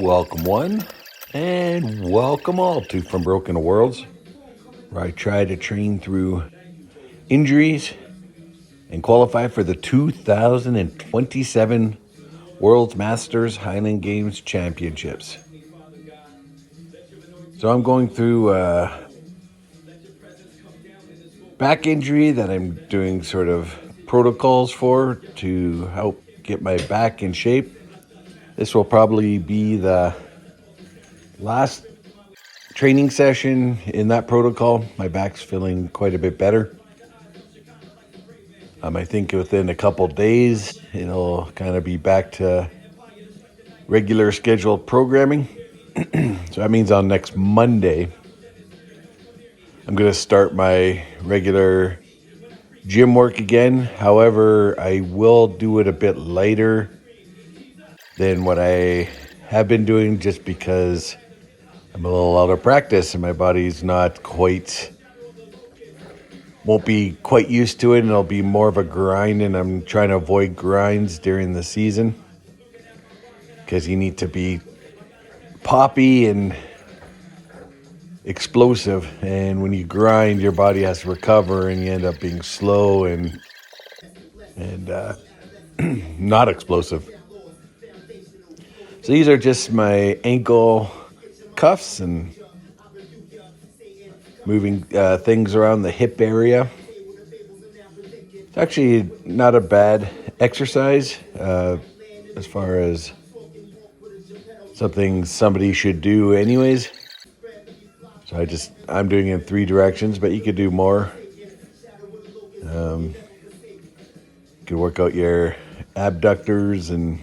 Welcome one, and welcome all to From Broken to Worlds, where I try to train through injuries and qualify for the 2027 World's Masters Highland Games Championships. So I'm going through back injury that I'm doing sort of protocols for to help get my back in shape. This will probably be the last training session in that protocol. My back's feeling quite a bit better. I think within a couple days, it'll kind of be back to regular scheduled programming. So that means on next Monday, I'm going to start my regular gym work again. However, I will do it a bit lighter than what I have been doing, just because I'm a little out of practice and my body's won't be quite used to it, and it'll be more of a grind, and I'm trying to avoid grinds during the season because you need to be poppy and explosive, and when you grind, your body has to recover and you end up being slow and not explosive. So these are just my ankle cuffs and moving things around the hip area. It's actually not a bad exercise as far as something somebody should do anyways. So I'm doing it in 3 directions, but you could do more. You could work out your abductors and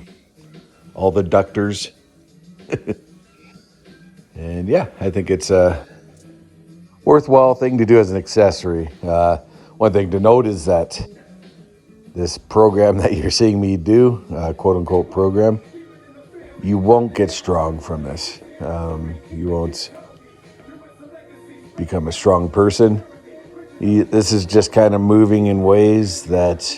all the ductors. And yeah, I think it's a worthwhile thing to do as an accessory. One thing to note is that this program that you're seeing me do, quote unquote program, you won't get strong from this. You won't become a strong person. This is just kind of moving in ways that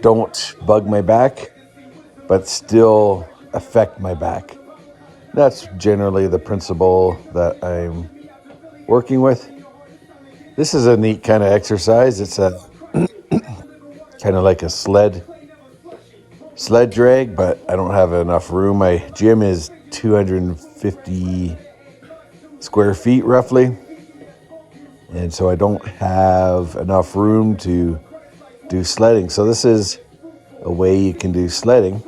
don't bug my back, but still affect my back. That's generally the principle that I'm working with. This is a neat kind of exercise. It's a kind of like a sled drag, but I don't have enough room. My gym is 250 square feet roughly, and so I don't have enough room to do sledding. So this is a way you can do sledding,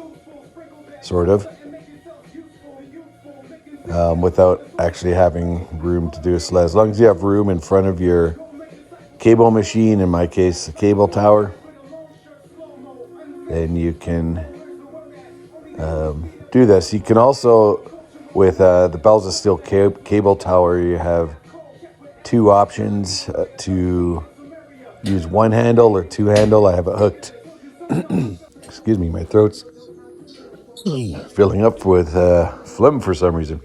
sort of, without actually having room to do a sled. As long as you have room in front of your cable machine, in my case the cable tower, then you can do this. You can also, with the Bells of Steel cable tower, you have 2 options to use 1 handle or 2 handle. I have it hooked. Excuse me, my throat's filling up with phlegm for some reason.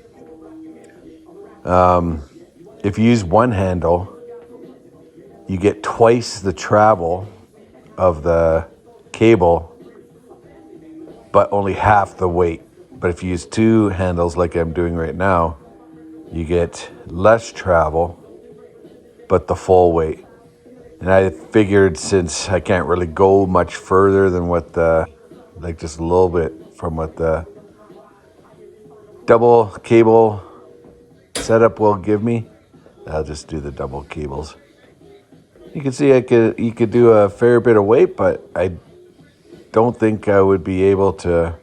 If you use 1 handle, you get twice the travel of the cable, but only half the weight. But if you use 2 handles like I'm doing right now, you get less travel, but the full weight. And I figured, since I can't really go much further than what just a little bit from what the double cable setup will give me, I'll just do the double cables. You can see you could do a fair bit of weight, but I don't think I would be able to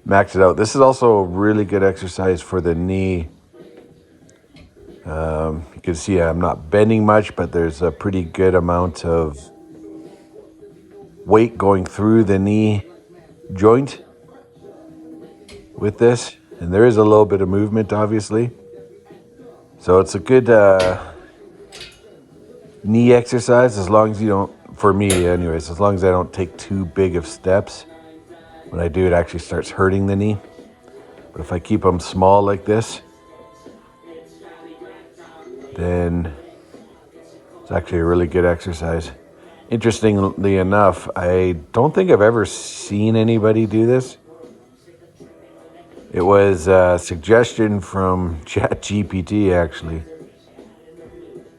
max it out. This is also a really good exercise for the knee. You can see I'm not bending much, but there's a pretty good amount of weight going through the knee joint with this. And there is a little bit of movement, obviously. So it's a good knee exercise, as long as you don't, for me anyways, as long as I don't take too big of steps. When I do, it actually starts hurting the knee. But if I keep them small like this, then it's actually a really good exercise. Interestingly enough, I don't think I've ever seen anybody do this. It was a suggestion from ChatGPT, actually.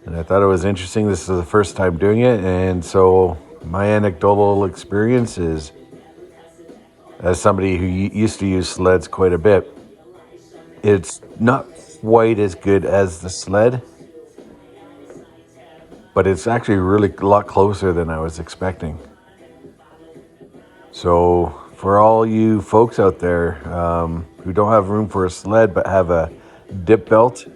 And I thought it was interesting. This is the first time doing it. And so my anecdotal experience is, as somebody who used to use sleds quite a bit, it's not quite as good as the sled, but it's actually really a lot closer than I was expecting. So for all you folks out there who don't have room for a sled but have a dip belt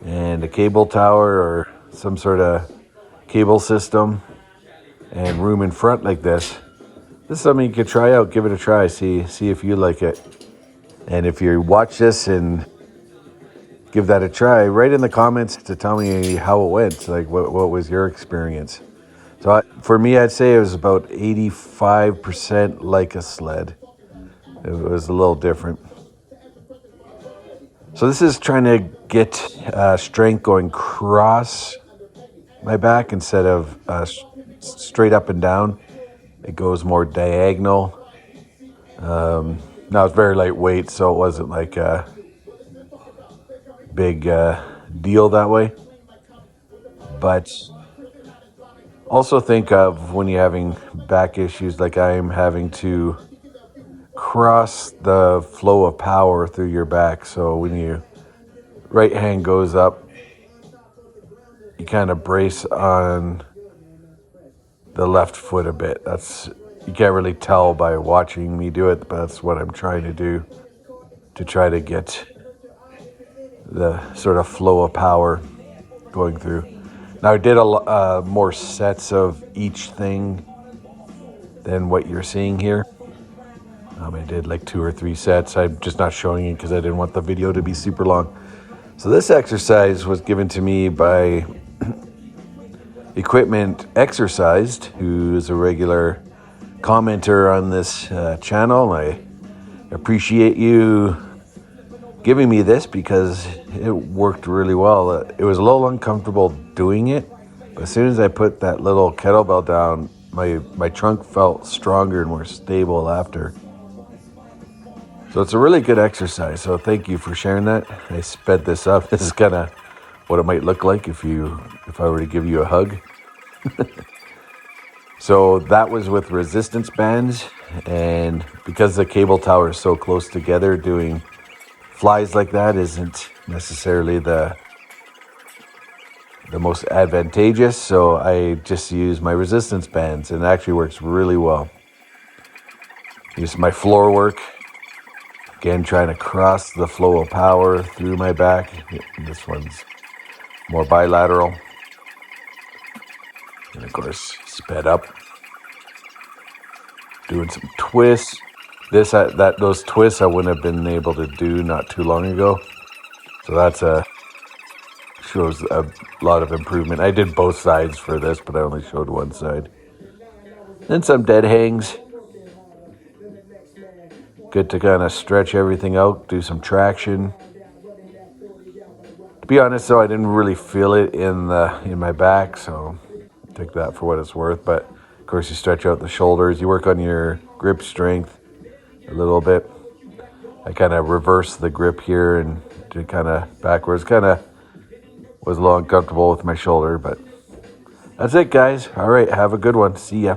and a cable tower or some sort of cable system and room in front like this is something you could try out. Give it a try. See if you like it. And if you watch this and give that a try, write in the comments to tell me how it went. Like, what was your experience? So for me, I'd say it was about 85% like a sled. It was a little different. So this is trying to get strength going across my back instead of straight up and down. It goes more diagonal. Now it's very lightweight, so it wasn't like a big deal that way. But also think of when you're having back issues like I am, having to cross the flow of power through your back. So when your right hand goes up, you kind of brace on the left foot a bit. You can't really tell by watching me do it, but that's what I'm trying to do, to try to get the sort of flow of power going through. Now I did more sets of each thing than what you're seeing here. I did like 2 or 3 sets. I'm just not showing you because I didn't want the video to be super long. So this exercise was given to me by Equipment Exercised, who is a regular commenter on this channel. I appreciate you giving me this because it worked really well. It was a little uncomfortable doing it, but as soon as I put that little kettlebell down, my trunk felt stronger and more stable after. So it's a really good exercise. So thank you for sharing that. I sped this up. This is kind of what it might look like if I were to give you a hug. So that was with resistance bands, and because the cable tower is so close together, doing flies like that isn't necessarily the most advantageous. So I just use my resistance bands, and it actually works really well. Use my floor work. Again, trying to cross the flow of power through my back. This one's more bilateral. And of course, sped up. Doing some twists. Those twists I wouldn't have been able to do not too long ago. So shows a lot of improvement. I did both sides for this, but I only showed one side. Then some dead hangs. Good to kind of stretch everything out, do some traction. To be honest, though, I didn't really feel it in my back, so take that for what it's worth. But of course, you stretch out the shoulders. You work on your grip strength a little bit. I kind of reversed the grip here and did kind of backwards. Kind of was a little uncomfortable with my shoulder, but that's it, guys. All right, have a good one. See ya.